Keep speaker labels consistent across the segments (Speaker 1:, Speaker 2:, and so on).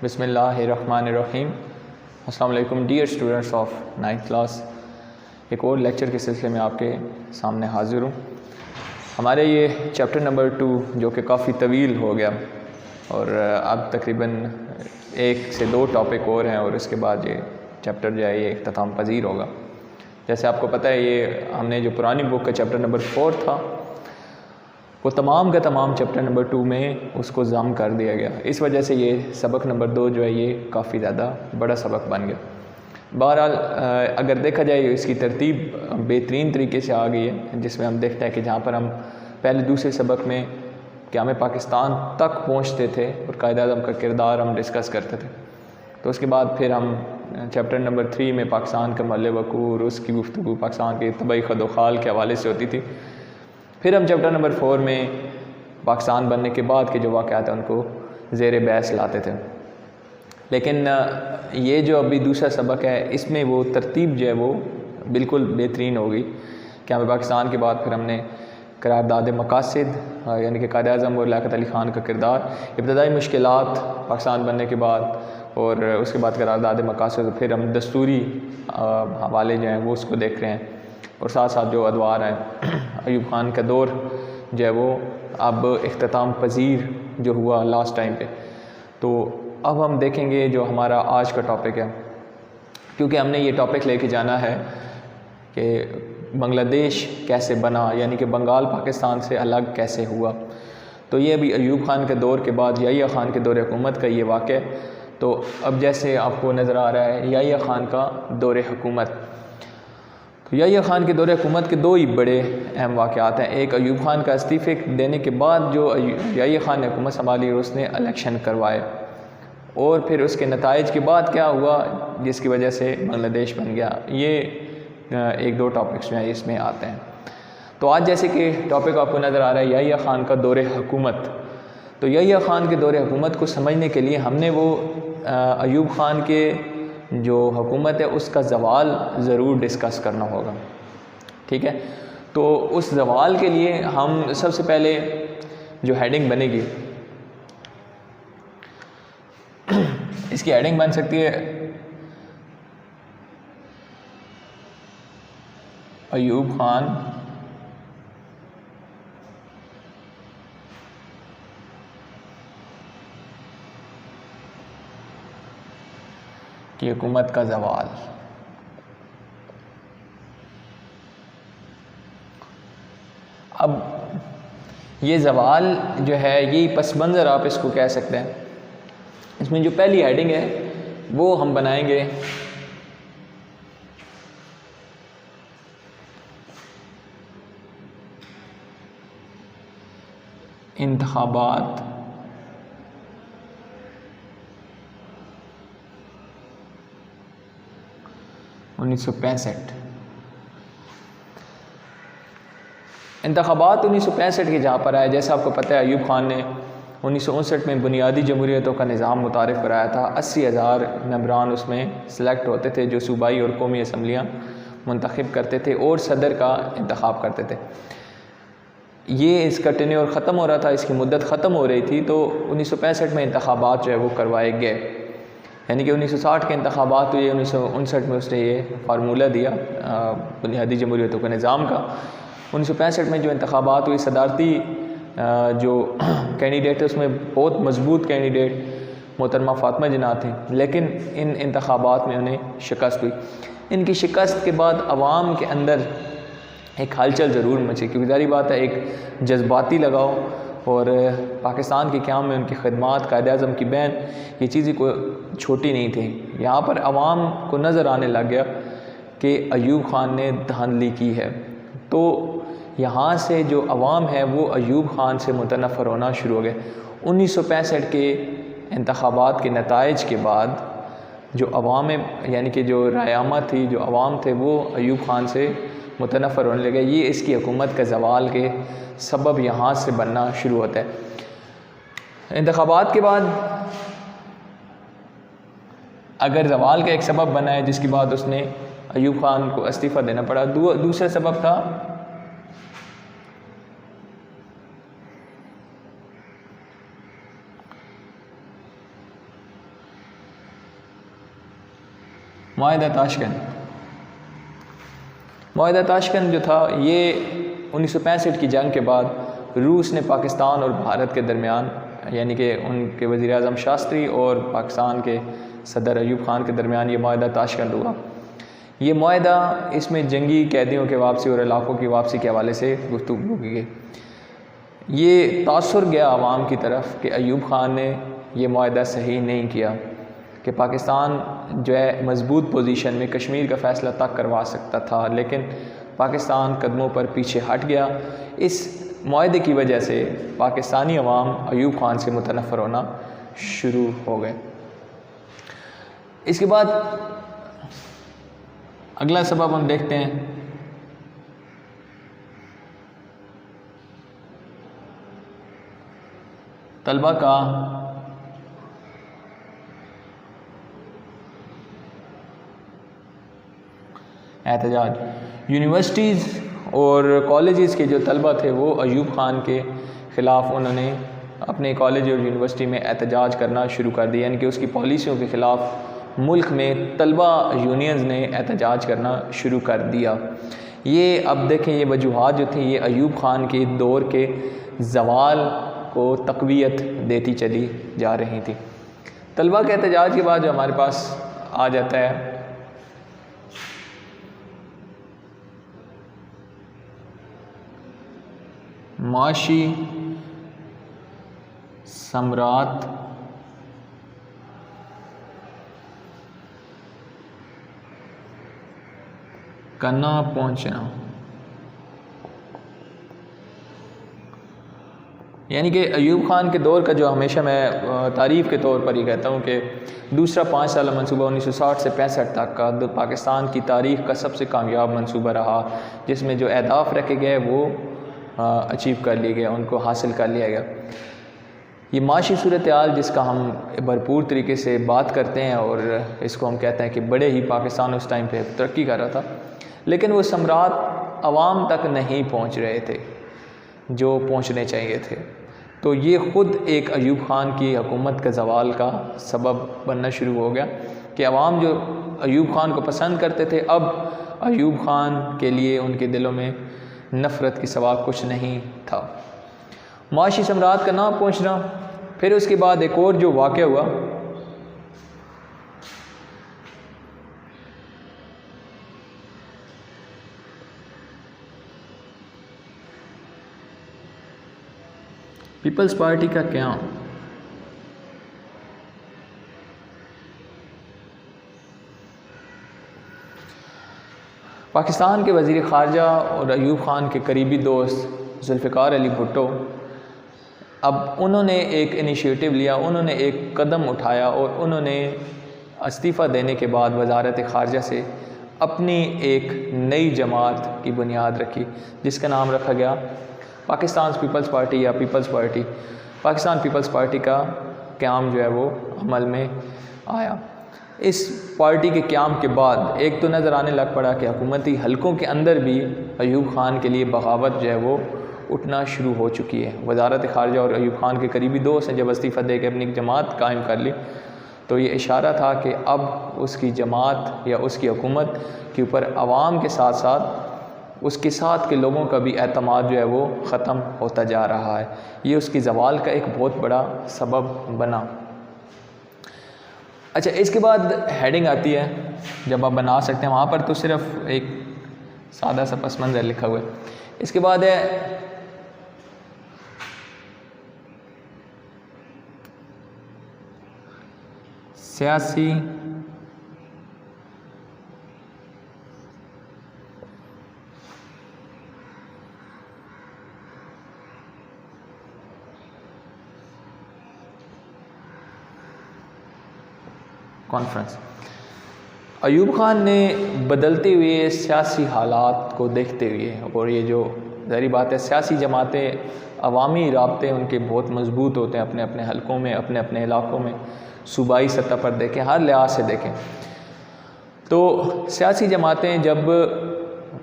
Speaker 1: बिस्मिल्लाहिर्रहमानिर्रहीम। अस्सलाम वालेकुम dear students of 9th class. एक और लेक्चर के सिलसिले में आपके सामने हाज़िर हूँ। हमारे ये चैप्टर नंबर 2 जो कि काफ़ी तवील हो गया और अब तकरीबन 1 से 2 टॉपिक और हैं और इसके बाद ये चैप्टर जो है ये इख्तिताम पजीर होगा। जैसे आपको पता है ये हमने जो पुरानी बुक का चैप्टर नंबर 4 था वो तमाम का तमाम चैप्टर नंबर 2 में उसको ज़म कर दिया गया। इस वजह से ये सबक नंबर 2 जो है ये काफ़ी ज़्यादा बड़ा सबक बन गया। बहरहाल अगर देखा जाए इसकी तरतीब बेहतरीन तरीके से आ गई है, जिसमें हम देखते हैं कि जहाँ पर हम पहले दूसरे सबक में कि हमें पाकिस्तान तक पहुँचते थे और कायद-ए-आज़म का किरदार हम डिस्कस करते थे, तो उसके बाद फिर हम चैप्टर नंबर 3 में पाकिस्तान का महल वक़ूर, उसकी गुफ्तगू पाकिस्तान के तबाही खदोखाल के हवाले से होती थी। फिर हम चैप्टर नंबर 4 में पाकिस्तान बनने के बाद के जो वाक़यात हैं उनको ज़ेर बहस लाते थे। लेकिन ये जो अभी दूसरा सबक है इसमें वो तरतीब जो है वो बिल्कुल बेहतरीन हो गई कि हमें पाकिस्तान के बाद फिर हमने करारदाद मकासद यानी कि कायद-ए-आज़म और लियाक़त अली ख़ान का किरदार, इब्तदाई मुश्किलात पाकिस्तान बनने के बाद और उसके बाद करारदाद मकासद, फिर हम दस्तूरी हवाले जो हैं वो उसको देख रहे हैं और साथ साथ जो अदवार हैं अयूब ख़ान का दौर जो है वो अब इख्तिताम पजीर जो हुआ लास्ट टाइम पे। तो अब हम देखेंगे जो हमारा आज का टॉपिक है, क्योंकि हमने ये टॉपिक लेके जाना है कि बांग्लादेश कैसे बना, यानी कि बंगाल पाकिस्तान से अलग कैसे हुआ। तो ये अभी अयूब ख़ान के दौर के बाद याहिया ख़ान के दौर हुकूमत का ये वाक़या। तो अब जैसे आपको नज़र आ रहा है याहिया ख़ान का दौर हुकूमत, तो याहिया ख़ान के दौर हुकूमत के 2 ही बड़े अहम वाक़यात हैं। एक अयूब ख़ान का इस्तीफ़े देने के बाद जो याहिया ख़ान ने हुकूमत संभाली और उसने इलेक्शन करवाए, और फिर उसके नताइज के बाद क्या हुआ जिसकी वजह से बांग्लादेश बन गया। ये 1-2 टॉपिक्स जो हैं इसमें आते हैं। तो आज जैसे कि टॉपिक आपको नज़र आ रहा है याहिया ख़ान का दौर हुकूमत, तो याहिया ख़ान के दौर हुकूमत को समझने के लिए हमने वो अयूब ख़ान के जो हुकूमत है उसका ज़वाल ज़रूर डिस्कस करना होगा, ठीक है। तो उस ज़वाल के लिए हम सबसे पहले जो हेडिंग बनेगी इसकी हेडिंग बन सकती है अयूब ख़ान की हुकूमत का ज़वाल। अब ये ज़वाल जो है यही पस मंज़र आप इसको कह सकते हैं। इसमें जो पहली हेडिंग है वो हम बनाएंगे इंतखाबात (1965) इंतखाबात 1965 के जहाँ पर आए, जैसा आपको पता है अयूब ख़ान ने 1959 में बुनियादी जमहूरियतों का निज़ाम मुतारिफ़ कराया था। 80,000 मेंबरान उसमें सेलेक्ट होते थे जो सूबाई और कौमी असम्बलियाँ मुंतखब करते थे और सदर का इंतखाब करते थे। ये इसका टेन्योर ख़त्म हो रहा था, इसकी मुद्दत ख़त्म हो रही थी, तो 1965 में इंतखाबात जो है वो करवाए गए। यानी कि 1960 के इंतखाबात हुए, 1959 में उसने ये फार्मूला दिया बुनियादी जमहूरियतों के निज़ाम का। 1965 में जो इंतखाबात हुई सदारती जो कैंडिडेट थे उसमें बहुत मजबूत कैंडिडेट मोहतरमा फ़ातिमा जिन्ना थी, लेकिन इन इंतखाबात में उन्हें शिकस्त हुई। इनकी शिकस्त के बाद अवाम के अंदर एक हलचल ज़रूर मची, क्योंकि ज़ाहिर बात है एक जज्बाती लगाओ और पाकिस्तान के क़याम में उनकी खदमात, कायद-ए-आज़म की बैन, ये चीज़ें कोई छोटी नहीं थी। यहाँ पर अवाम को नज़र आने लग गया कि अयूब ख़ान ने धांधली की है। तो यहाँ से जो अवाम है वो अयूब ख़ान से मुतनफ़र होना शुरू हो गए। 1965 के इंतखाबात के नताइज के बाद जो अवाम यानी कि जो रायामा थी, जो अवाम थे, वो अयूब ख़ान से मुतनफ़र होने लगे। ये इसकी हुकूमत का ज़वाल के सबब यहाँ से बनना शुरू होता है। इंतखाबात के बाद अगर ज़वाल का एक सबब बना है जिसके बाद उसने अयूब ख़ान को इस्तीफ़ा देना पड़ा, दूसरा सबब था माहिदा ताशकंद। माहिदा ताशकंद जो था ये 1965 की जंग के बाद रूस ने पाकिस्तान और भारत के दरमियान, यानी कि उनके वज़ीर आज़म शास्त्री और पाकिस्तान के सदर अयूब ख़ान के दरमियान ये माहिदा ताशकंद हुआ। ये माहिदा, इसमें जंगी कैदियों के वापसी और इलाक़ों की वापसी के हवाले से गुफ्तगू की गई। ये तासुर गया आवाम की तरफ कि अयूब ख़ान ने ये माहिदा सही नहीं किया कि पाकिस्तान जो है मज़बूत पोजीशन में कश्मीर का फ़ैसला तक करवा सकता था, लेकिन पाकिस्तान कदमों पर पीछे हट गया। इस माहिदे की वजह से पाकिस्तानी अवाम अयूब ख़ान से मुतनफ़र होना शुरू हो गए। इसके बाद अगला सबब हम देखते हैं, तलबा का एहतजाज। यूनिवर्सिटीज़ और कॉलेजेस के जो तलबा थे वो अयूब ख़ान के ख़िलाफ़ उन्होंने अपने कॉलेज और यूनिवर्सिटी में एहतजाज करना शुरू कर दिया, यानी कि उसकी पॉलिसियों के ख़िलाफ़ मुल्क में तलबा यूनियंस ने एहतजाज करना शुरू कर दिया। ये अब देखें, ये वजूहात जो थी ये अयूब ख़ान के दौर के ज़वाल को तक़वियत देती चली जा रही थी। तलबा के एहतजाज के बाद जो हमारे पास आ जाता है माशी सम्राट का ना पहुंचना, यानी कि अयूब ख़ान के दौर का जो हमेशा मैं तारीफ़ के तौर पर ही कहता हूँ कि दूसरा 5 साल मंसूबा 1960 से 65 तक का पाकिस्तान की तारीख़ का सबसे कामयाब मंसूबा रहा, जिसमें जो अहदाफ़ रखे गए वो अचीव कर लिए गए, उनको हासिल कर लिया गया। ये माशी सूरत हाल जिसका हम भरपूर तरीके से बात करते हैं और इसको हम कहते हैं कि बड़े ही पाकिस्तान उस टाइम पे तरक्की कर रहा था, लेकिन वो सम्राट अवाम तक नहीं पहुंच रहे थे जो पहुंचने चाहिए थे। तो ये ख़ुद एक अयूब ख़ान की हुकूमत के ज़वाल का सबब बनना शुरू हो गया कि अवाम जो अयूब ख़ान को पसंद करते थे, अब अयूब ख़ान के लिए उनके दिलों में नफ़रत के सिवा कुछ नहीं था। माशी सम्राट का ना पहुंचना, फिर उसके बाद एक और जो वाक़या हुआ पीपल्स पार्टी का क़याम। पाकिस्तान के वज़ीर ख़ारजा और अयूब ख़ान के करीबी दोस्त ज़ुल्फ़िकार अली भुट्टो, अब उन्होंने एक इनिशिएटिव लिया, उन्होंने एक कदम उठाया और उन्होंने इस्तीफ़ा देने के बाद वज़ारत ख़ारजा से अपनी एक नई जमात की बुनियाद रखी, जिसका नाम रखा गया पाकिस्तान पीपल्स पार्टी या Peoples Party. Pakistan Peoples Party का क़याम जो है वो अमल में आया। इस पार्टी के क़याम के बाद एक तो नज़र आने लग पड़ा कि हुकूमती हलकों के अंदर भी अयूब ख़ान के लिए बगावत जो है वो उठना शुरू हो चुकी है। वज़ारत ख़ारजा और अयूब ख़ान के करीबी दोस्त हैं जब इस्तीफ़ा दे के अपनी जमात कायम कर ली, तो ये इशारा था कि अब उसकी जमात या उसकी हुकूमत के ऊपर आवाम के साथ साथ उसके साथ के लोगों का भी एतमाद जो है वो ख़त्म होता जा रहा है। ये उसकी ज़वाल का एक बहुत बड़ा सबब बना। अच्छा, इसके बाद हेडिंग आती है, जब आप बना सकते हैं वहाँ पर तो सिर्फ एक सादा सा पस मंज़र लिखा हुआ है। इसके बाद है सियासी कॉन्फ्रेंस। अयूब ख़ान ने बदलते हुए सियासी हालात को देखते हुए, और ये जो ज़ाहिर बात है सियासी जमातें, अवामी राब्ते उनके बहुत मजबूत होते हैं अपने अपने हलकों में, अपने अपने इलाक़ों में, सूबाई सतह पर देखें, हर लिहाज से देखें तो सियासी जमातें जब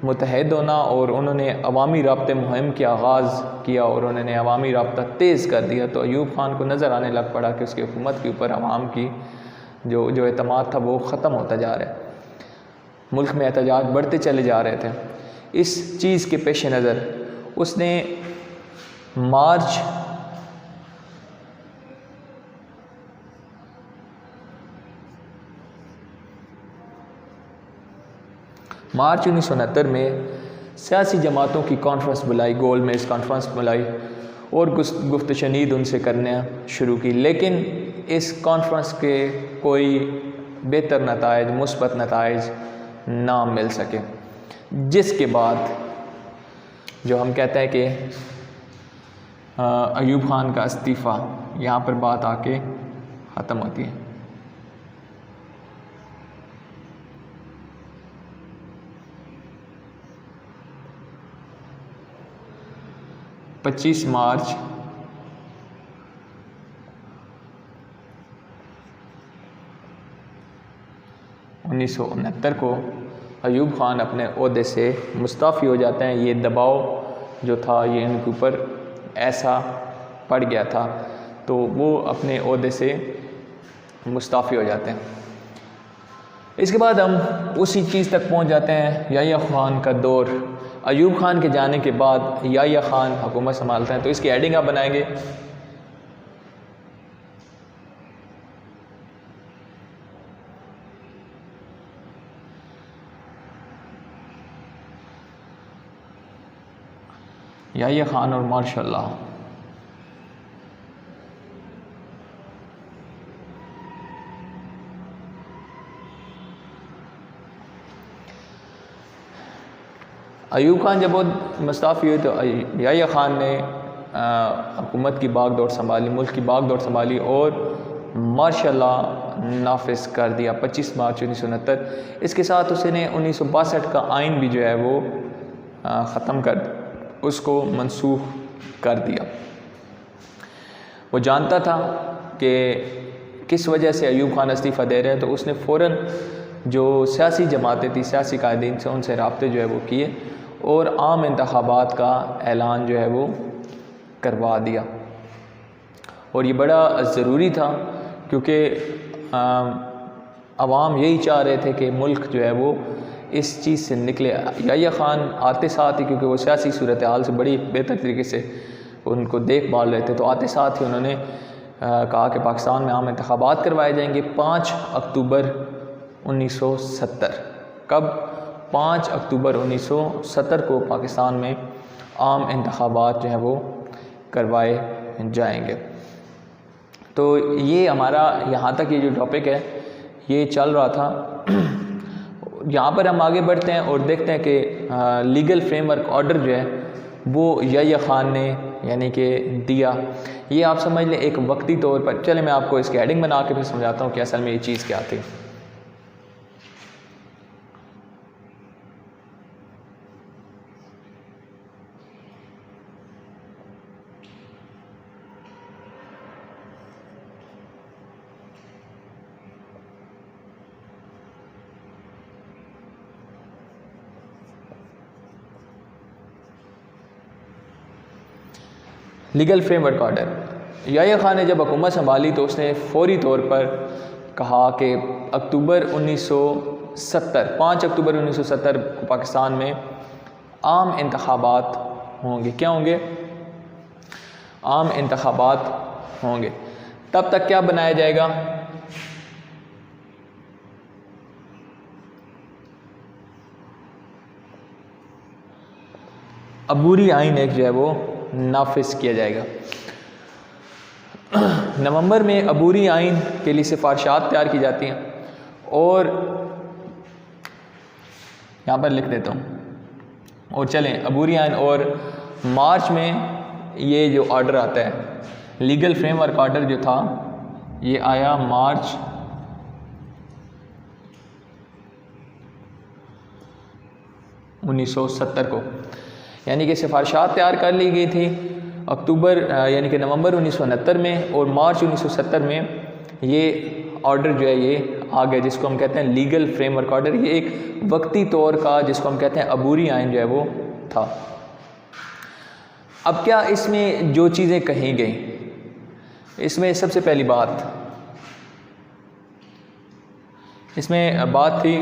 Speaker 1: मुतहद होना और उन्होंने अवामी राब्ते मुहिम के आगाज़ किया और उन्होंने अवामी राब्ता तेज़ कर दिया, तो अयूब ख़ान को नज़र आने लग पड़ा कि उसकी हुकूमत के ऊपर अवाम की जो एतमाद था वो ख़त्म होता जा रहा है। मुल्क में एहतजाज बढ़ते चले जा रहे थे। इस चीज़ के पेश नज़र उसने मार्च 1969 में सियासी जमातों की कॉन्फ्रेंस बुलाई, गोल में इस कॉन्फ्रेंस बुलाई और गुफ्त शनीद उनसे करना शुरू की, लेकिन इस कॉन्फ्रेंस के कोई बेहतर नताइज, मुस्बत नताइज ना मिल सके, जिसके बाद जो हम कहते हैं कि अयूब खान का इस्तीफ़ा, यहाँ पर बात आके ख़त्म होती है। मार्च 1969 को अयूब खान अपने ओहदे से मुस्ताफ़ी हो जाते हैं। ये दबाव जो था ये इनके ऊपर ऐसा पड़ गया था, तो वो अपने ओहदे से मुस्ताफ़ी हो जाते हैं। इसके बाद हम उसी चीज़ तक पहुंच जाते हैं, याह्या खान का दौर। अयूब खान के जाने के बाद याह्या खान हुकूमत संभालते हैं, तो इसकी हेडिंग आप बनाएंगे याह्या खान और माशाअल्लाह। अयूब खान जब वो मुस्ताफ़ी हुए तो याह्या खान ने हुकूमत की बागडोर संभाली, मुल्क की बागडोर संभाली और माशाअल्लाह नाफिज कर दिया 25 मार्च 1969। इसके साथ उसने 1962 का आइन भी जो है वो ख़त्म कर, उसको मनसूख कर दिया। वो जानता था कि किस वजह से अयूब खान इस्तीफ़ा दे रहे हैं, तो उसने फ़ौरन जो सियासी जमातें थी, सियासी कायदीन से उनसे राब्ते जो है वो किए और आम इंतखाबात का ऐलान जो है वो करवा दिया। और ये बड़ा ज़रूरी था क्योंकि अवाम यही चाह रहे थे कि मुल्क जो है वो इस चीज़ से निकले। याह्या खान आते साथ ही, क्योंकि वो सियासी सूरत हाल से बड़ी बेहतर तरीके से उनको देख भाल रहे थे, तो आते साथ ही उन्होंने कहा कि पाकिस्तान में आम इंतखाबात करवाए जाएंगे 5 अक्टूबर 1970। कब? 5 अक्टूबर 1970 को पाकिस्तान में आम इंतखाबात जो हैं वो करवाए जाएंगे। तो ये हमारा यहाँ तक ये जो टॉपिक है ये चल रहा था। यहाँ पर हम आगे बढ़ते हैं और देखते हैं कि लीगल फ्रेमवर्क ऑर्डर जो है वो याह्या खान ने यानी कि दिया। ये आप समझ लें एक वक्ती तौर पर। चले मैं आपको इसकी हेडिंग बना के फिर समझाता हूँ कि असल में ये चीज़ क्या थी। Legal framework order. Yahya Khan ने जब हुकूमत संभाली तो उसने फौरी तौर पर कहा कि अक्टूबर 1970, 5 अक्टूबर 1970 को पाकिस्तान में आम इंतखाबात होंगे। क्या होंगे? आम इंतखाबात होंगे। तब तक क्या बनाया जाएगा? अबूरी आइन एक जो है वो नाफिज किया जाएगा। नवंबर में अबूरी आइन के लिए सिफारिशात तैयार की जाती हैं और यहाँ पर लिख देता हूँ। और चलें अबूरी आइन, और मार्च में ये जो ऑर्डर आता है लीगल फ्रेमवर्क ऑर्डर जो था ये आया मार्च 1970 को। यानी कि सिफारिशात तैयार कर ली गई थी अक्टूबर यानी कि नवंबर 1969 में, और मार्च 1970 में ये ऑर्डर जो है ये आ गया, जिसको हम कहते हैं लीगल फ्रेमवर्क ऑर्डर। ये एक वक्ती तौर का, जिसको हम कहते हैं अबूरी आइन जो है वो था। अब क्या इसमें जो चीज़ें कही गई, इसमें सबसे पहली बात, इसमें बात थी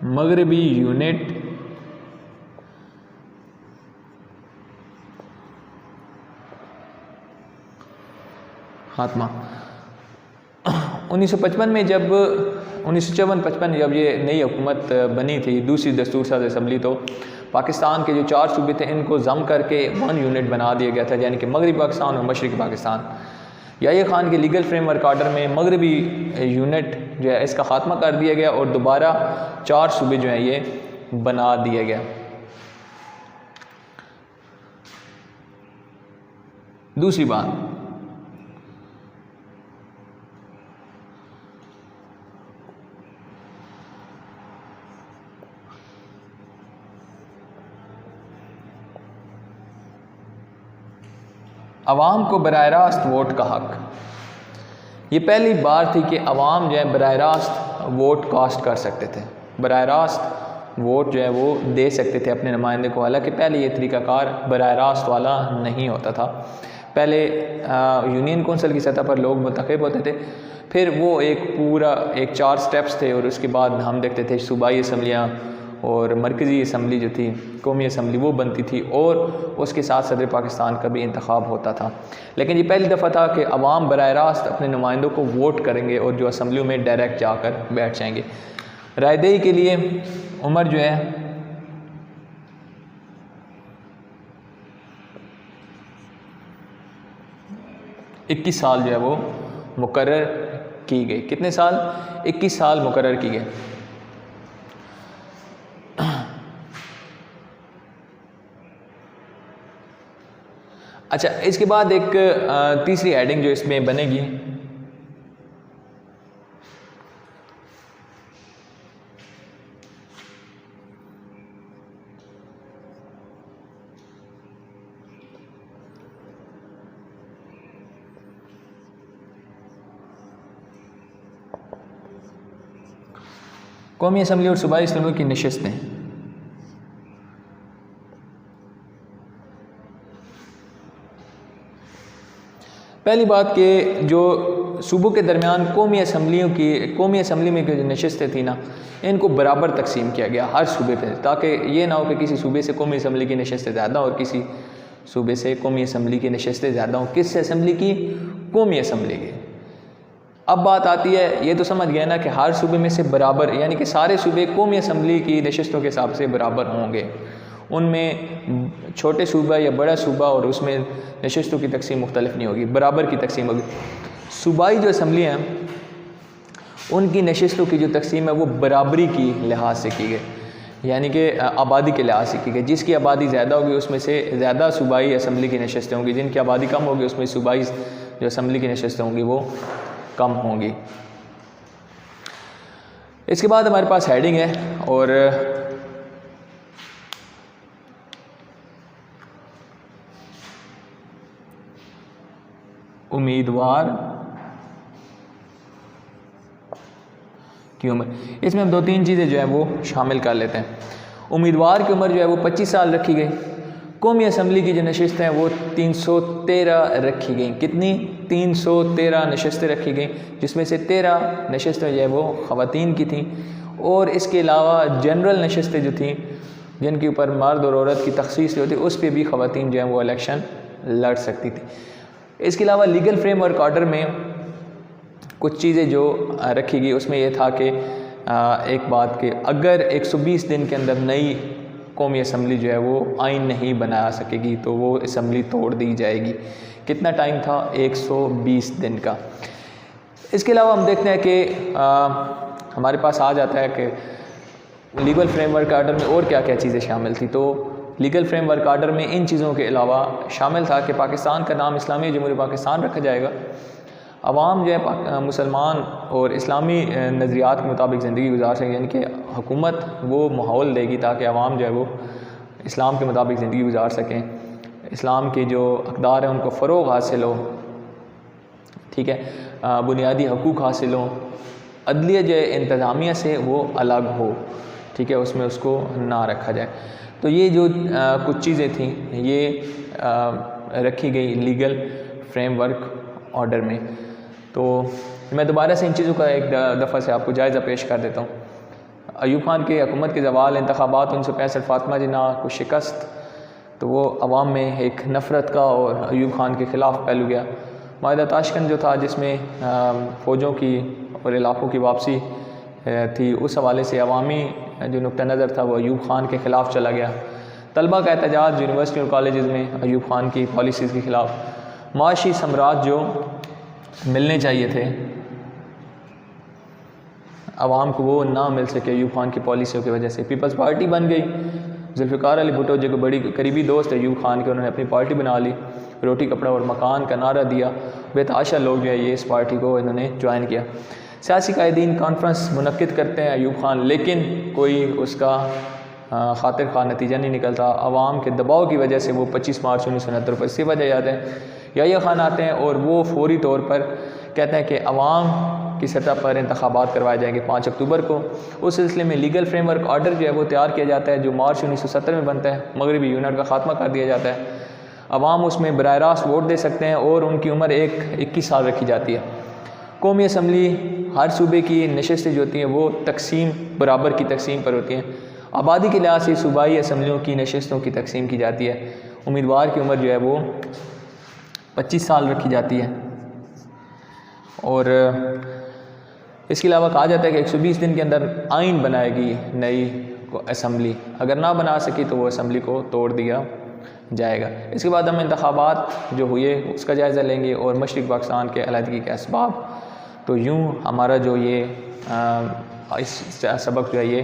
Speaker 1: मगरबी यूनिट खात्मा। 1955 में जब 1954-55 जब ये नई हुकूमत बनी थी, दूसरी दस्तूर साज असम्बली, तो पाकिस्तान के जो 4 सूबे थे इनको जम करके 1 यूनिट बना दिया गया था, यानी कि मगरबी पाकिस्तान और मशरक़ी पाकिस्तान। याहिया खान के लीगल फ्रेमवर्क आर्डर में मगरबी यूनिट जो है इसका ख़ात्मा कर दिया गया और दोबारा 4 सूबे जो हैं ये बना दिया गया। दूसरी बात, अवाम को बराह रास्त वोट का हक। ये पहली बार थी कि अवाम जो है बराह रास्त वोट कास्ट कर सकते थे, बराह रास्त वोट जो है वो दे सकते थे अपने नुमाइंदे को। हालांकि पहले ये तरीक़ाकार बराह रास्त वाला नहीं होता था। पहले यूनियन कौंसिल की सतह पर लोग मुंतखब होते थे, फिर वो एक 4 स्टेप्स थे और उसके बाद हम देखते थे सूबाई असम्बलियाँ और मरकज़ी असम्बली जो थी, कौमी असम्बली, वो बनती थी और उसके साथ सदर पाकिस्तान का भी इंतखाब होता था। लेकिन ये पहली दफ़ा था कि अवाम बराह रास्त अपने नुमाइंदों को वोट करेंगे और जो असम्बलियों में डायरेक्ट जाकर बैठ जाएंगे। रायदही के लिए उम्र जो है 21 साल जो है वो मुकर्रर की गई। कितने साल? 21 साल मुकर्रर की गई। अच्छा, इसके बाद एक तीसरी हेडिंग जो इसमें बनेगी, कौमी असम्बली और सूबाई असम्बलियों की नशिस्तें। पहली बात कि जो सूबों के दरमियान कौमी असम्बली में जो नशिस्तें थी ना, इनको बराबर तकसीम किया गया हर सूबे पे, ताकि ये ना हो कि किसी सूबे से कौमी असम्बली की नशिस्तें ज़्यादा और किसी सूबे से कौमी असम्बली की नशिस्तें ज़्यादा हों। किस असम्बली की? कौमी असम्बली की। अब बात आती है, ये तो समझ गया ना कि हर सूबे में से बराबर, यानी कि सारे सूबे कौमी असम्बली की नशिस्तों के हिसाब से बराबर होंगे। उनमें छोटे सूबा या बड़ा सूबा और उसमें नशिस्तों की तकसीम मुख्तलिफ नहीं होगी, बराबर की तकसीम होगी। सूबाई जो असम्बली हैं उनकी नशिस्तों की जो तकसीम है वो बराबरी की लिहाज से की गई, यानी कि आबादी के लिहाज से की गई। जिसकी आबादी ज़्यादा होगी उसमें से ज़्यादा सूबाई असम्बली की नशिस्तें होंगी, जिनकी आबादी कम होगी उसमें सूबाई जो असम्बली की नशिस्तें होंगी वो कम होंगी। इसके बाद हमारे पास हेडिंग है और उम्मीदवार की उम्र। इसमें हम 2-3 चीज़ें जो है वो शामिल कर लेते हैं। उम्मीदवार की उम्र जो है वो 25 साल रखी गई। कौमी असम्बली की जो नशिस्तें हैं वो 313 रखी गई। कितनी? 313 नशिस्तें रखी गई, जिसमें से 13 नशिस्तें जो है वो ख़वातीन की थीं और इसके अलावा जनरल नशिस्तें जो थीं जिनके ऊपर मर्द और औरत की तखसीस होती, उस पर भी ख़वातीन जो है वो इलेक्शन लड़ सकती थी। इसके अलावा लीगल फ्रेमवर्क आर्डर में कुछ चीज़ें जो रखी गई उसमें यह था कि एक बात कि अगर 120 दिन के अंदर नई कौमी असम्बली जो है वो आइन नहीं बना सकेगी तो वो असम्बली तोड़ दी जाएगी। कितना टाइम था? 120 दिन का। इसके अलावा हम देखते हैं कि हमारे पास आ जाता है कि लीगल फ्रेमवर्क आर्डर में और क्या क्या चीज़ें शामिल थी। तो लीगल फ्रेमवर्क आर्डर में इन चीज़ों के अलावा शामिल था कि पाकिस्तान का नाम इस्लामी जमहूरियत पाकिस्तान रखा जाएगा। अवाम जो है मुसलमान और इस्लामी नज़रियात के मुताबिक ज़िंदगी गुजार सकें, यानी कि हुकूमत वो माहौल देगी ताकि अवाम जो है वो इस्लाम के मुताबिक ज़िंदगी गुजार सकें, इस्लाम के जो अक़दार हैं उनको फ़रोग़ हासिल हो, ठीक है, बुनियादी हकूक़ हासिल हो, अदलिया जो है इंतज़ामिया से वो अलग हो, ठीक है, उसमें उसको ना रखा जाए। तो ये जो कुछ चीज़ें थीं ये रखी गई लीगल फ्रेमवर्क ऑर्डर में। तो मैं दोबारा से इन चीज़ों का एक दफ़ा से आपको जायज़ा पेश कर देता हूँ। अयूब खान के हुकूमत के ज़वाल, इंतखाबात 1965, फ़ातिमा जिन्ना को शिकस्त, तो वो अवाम में एक नफ़रत का और अयूब खान के ख़िलाफ़ पहलू गया। माहिदा ताशकंद जो था जिसमें फ़ौजों की और इलाक़ों की वापसी थी, उस हवाले से अवामी जो नुक्ता नज़र था वो अयूब खान के ख़िलाफ़ चला गया। तलबा का एहतजाज यूनिवर्सिटी और कॉलेज़ में अयूब खान की पॉलिसीज़ के ख़िलाफ़। माशी सम्राट जो मिलने चाहिए थे अवाम को, वो ना मिल सके अयूब खान की पॉलिसियों की वजह से। पीपल्स पार्टी बन गई। जुल्फ़िकार अली भुट्टो जो बड़ी करीबी दोस्त है अयूब खान के, उन्होंने अपनी पार्टी बना ली, रोटी कपड़ा और मकान का नारा दिया। बेतहाशा लोग जो है ये इस पार्टी को इन्होंने ज्वाइन किया। सियासी कायदीन कॉन्फ्रेंस मुनक्किद करते हैं अयूब खान, लेकिन कोई उसका खातिर खा नतीजा नहीं निकलता। अवाम के दबाव की वजह से वो 25 मार्च 1969 पर इस्तीफ़ा दे जाते हैं। याहिया खान आते हैं और वो फौरी तौर पर कहते हैं कि अवाम की सतह पर इंतखाबात करवाए जाएंगे 5 अक्टूबर को। उस सिलसिले में लीगल फ्रेमवर्क ऑर्डर जो है वो तैयार किया जाता है, जो मार्च 1970 में बनता है। मगरबी यूनिट का खात्मा कर दिया जाता है। अवाम उसमें बराह रास्त वोट दे सकते हैं और उनकी उम्र 21 साल रखी जाती है। कौमी असम्बली हर सूबे की नशस्तें जो होती हैं वो तकसीम बराबर की तकसीम पर होती हैं। आबादी के लिहाज से सूबाई असम्बलियों की नशस्तों की तकसीम की जाती है। उम्मीदवार की उम्र जो है वो 25 साल रखी जाती है। और इसके अलावा कहा जाता है कि 120 दिन के अंदर आइन बनाएगी नई असम्बली। अगर ना बना सकी तो वो असम्बली को तोड़ दिया जाएगा। इसके बाद हम इंतखाबात जो हुए उसका जायज़ा लेंगे और मशरिक़ पाकिस्तान के अलहदगी के असबाब। तो यूँ हमारा जो ये इस सबक जो है ये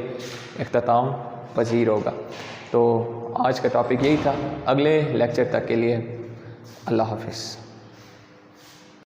Speaker 1: इख्तिताम पज़ीर होगा। तो आज का टॉपिक यही था। अगले लेक्चर तक के लिए अल्लाह हाफ़िज़।